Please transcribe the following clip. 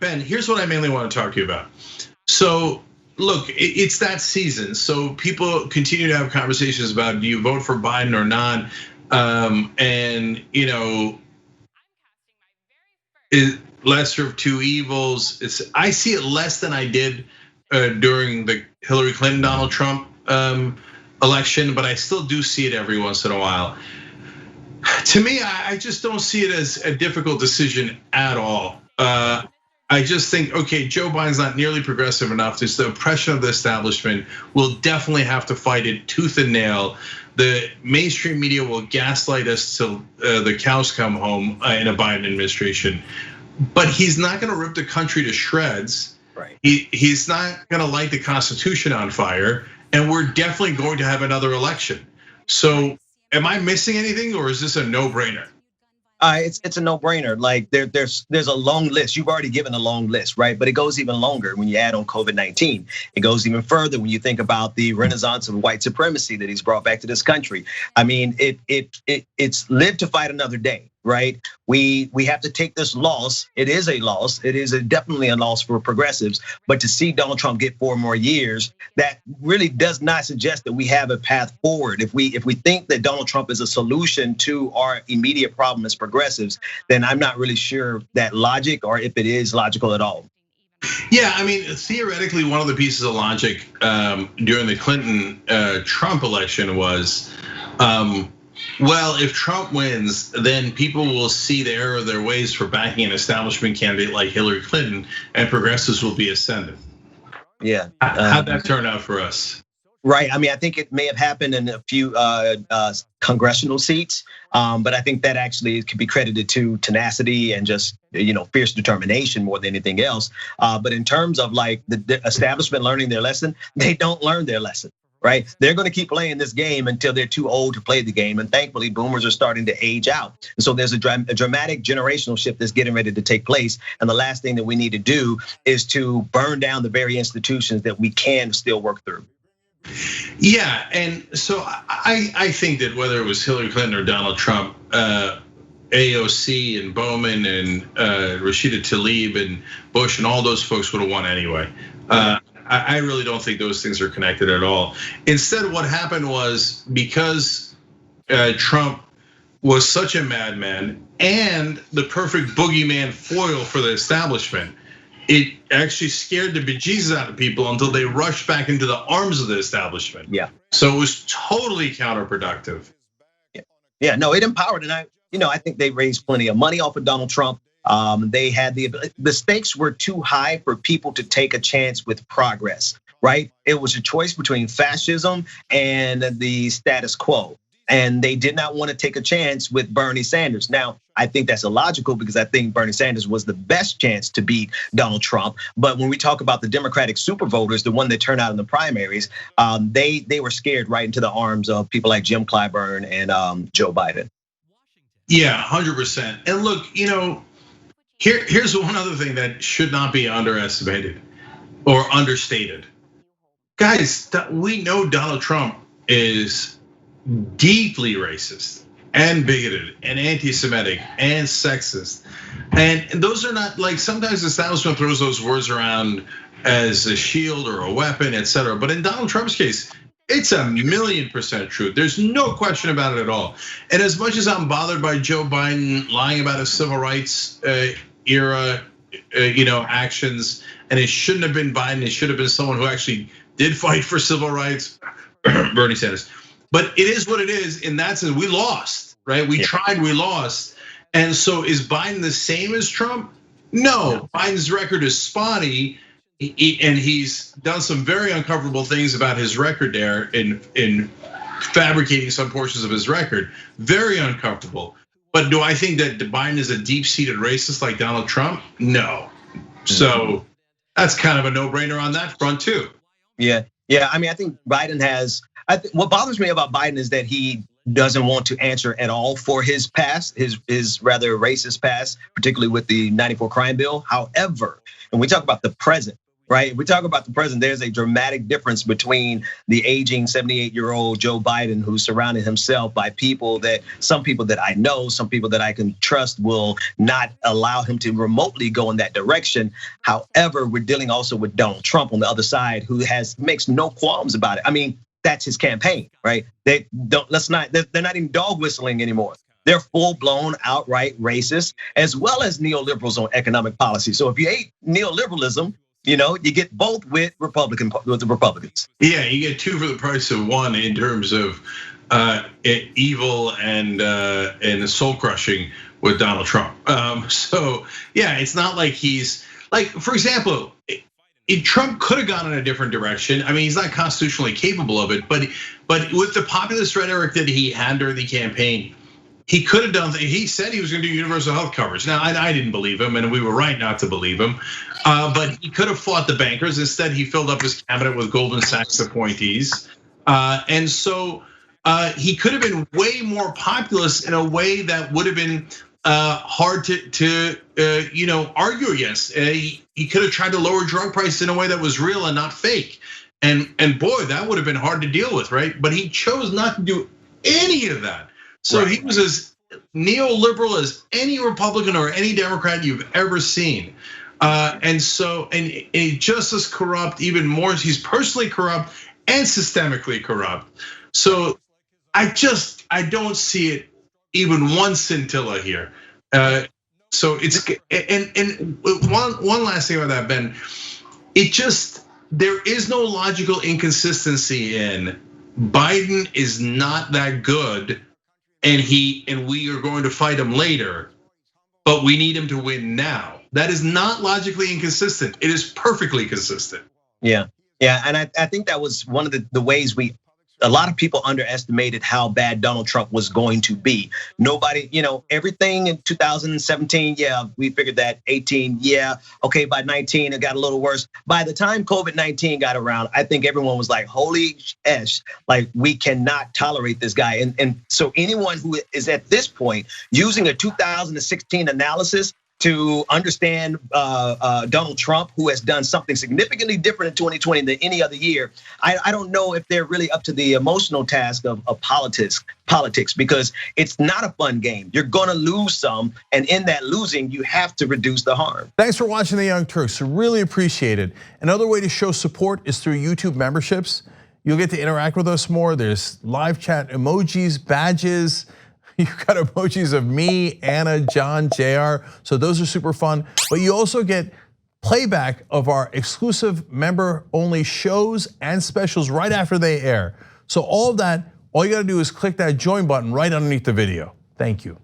Ben, here's what I mainly want to talk to you about. So, look, it's that season. So people continue to have conversations about, do you vote for Biden or not? And lesser of two evils. I see it less than I did during the Hillary Clinton, Donald Trump election, but I still do see it every once in a while. To me, I just don't see it as a difficult decision at all. I just think, okay, Joe Biden's not nearly progressive enough. There's the oppression of the establishment. We'll definitely have to fight it tooth and nail. The mainstream media will gaslight us till the cows come home in a Biden administration. But he's not gonna rip the country to shreds. Right. He's not gonna light the Constitution on fire. And we're definitely going to have another election. So am I missing anything, or is this a no-brainer? It's a no-brainer. Like there's a long list. You've already given a long list, right? But it goes even longer when you add on COVID-19. It goes even further when you think about the renaissance of white supremacy that he's brought back to this country. I mean, it's live to fight another day, right? We have to take this loss. It is a loss. It is definitely a loss for progressives. But to see Donald Trump get 4 more years, that really does not suggest that we have a path forward. If we think that Donald Trump is a solution to our immediate problem as progressives, then I'm not really sure that logic, or if it is logical at all. Yeah, I mean, theoretically, one of the pieces of logic during the Clinton Trump election was, well, if Trump wins, then people will see the error of their ways for backing an establishment candidate like Hillary Clinton, and progressives will be ascendant. Yeah. How'd that turn out for us? Right. I mean, I think it may have happened in a few congressional seats, but I think that actually could be credited to tenacity and just fierce determination more than anything else. But in terms of like the establishment learning their lesson, they don't learn their lesson. Right, they're going to keep playing this game until they're too old to play the game, and thankfully, boomers are starting to age out. And so there's a dramatic generational shift that's getting ready to take place. And the last thing that we need to do is to burn down the very institutions that we can still work through. Yeah, and so I think that whether it was Hillary Clinton or Donald Trump, AOC and Bowman and Rashida Tlaib and Bush and all those folks would have won anyway. I really don't think those things are connected at all. Instead, what happened was, because Trump was such a madman and the perfect boogeyman foil for the establishment, it actually scared the bejesus out of people until they rushed back into the arms of the establishment. Yeah. So it was totally counterproductive. Yeah, no, it empowered, and I think they raised plenty of money off of Donald Trump. They had the stakes were too high for people to take a chance with progress, right? It was a choice between fascism and the status quo. And they did not want to take a chance with Bernie Sanders. Now, I think that's illogical because I think Bernie Sanders was the best chance to beat Donald Trump. But when we talk about the Democratic super voters, the one that turned out in the primaries, they were scared right into the arms of people like Jim Clyburn and Joe Biden. Yeah, 100%. And look, here's one other thing that should not be underestimated or understated. Guys, we know Donald Trump is deeply racist and bigoted and anti-Semitic and sexist. And those are not, like, sometimes the establishment throws those words around as a shield or a weapon, etc. But in Donald Trump's case, it's 1,000,000% true. There's no question about it at all. And as much as I'm bothered by Joe Biden lying about his civil rights era, actions, and it shouldn't have been Biden, it should have been someone who actually did fight for civil rights, Bernie Sanders. But it is what it is. In that sense, we lost, right? We tried, we lost. And so is Biden the same as Trump? No, Biden's record is spotty. And he's done some very uncomfortable things about his record there in fabricating some portions of his record. Very uncomfortable. But do I think that Biden is a deep-seated racist like Donald Trump? No. So that's kind of a no-brainer on that front too. Yeah. I mean, I think Biden has. What bothers me about Biden is that he doesn't want to answer at all for his past, his rather racist past, particularly with the '94 crime bill. However, when we talk about the present, right? We talk about the president. There's a dramatic difference between the aging 78-year-old Joe Biden, who surrounded himself by some people that I know, some people that I can trust will not allow him to remotely go in that direction. However, we're dealing also with Donald Trump on the other side, who makes no qualms about it. I mean, that's his campaign, right? They're not even dog whistling anymore. They're full-blown, outright racist, as well as neoliberals on economic policy. So if you hate neoliberalism, you get both with the Republicans. Yeah, you get two for the price of one in terms of evil and soul crushing with Donald Trump. So yeah, it's not like he's like, for example, Trump could have gone in a different direction. I mean, he's not constitutionally capable of it, but with the populist rhetoric that he had during the campaign, he could have done. He said he was going to do universal health coverage. Now, I didn't believe him, and we were right not to believe him. But he could have fought the bankers. Instead, he filled up his cabinet with Goldman Sachs appointees, and so he could have been way more populist in a way that would have been hard to argue against. He could have tried to lower drug prices in a way that was real and not fake. And boy, that would have been hard to deal with, right? But he chose not to do any of that. So he was as neoliberal as any Republican or any Democrat you've ever seen. And just as corrupt, even more, he's personally corrupt and systemically corrupt. So I don't see it even one scintilla here. So it's, and one last thing about that, Ben, there is no logical inconsistency in Biden is not that good, and we are going to fight him later, but we need him to win now. That is not logically inconsistent. It is perfectly consistent. Yeah, and I think that was one of the ways a lot of people underestimated how bad Donald Trump was going to be. Nobody, everything in 2017, yeah, we figured that. 18, yeah, okay, by 19 it got a little worse. By the time COVID-19 got around, I think everyone was like, holy sh, like we cannot tolerate this guy. And so anyone who is at this point using a 2016 analysis to understand Donald Trump, who has done something significantly different in 2020 than any other year, I don't know if they're really up to the emotional task of politics, because it's not a fun game. You're gonna lose some, and in that losing, you have to reduce the harm. Thanks for watching the Young Turks, really appreciate it. Another way to show support is through YouTube memberships. You'll get to interact with us more. There's live chat emojis, badges. You've got emojis of me, Anna, John, JR. So those are super fun. But you also get playback of our exclusive member only shows and specials right after they air. So all of that, all you gotta do is click that join button right underneath the video. Thank you.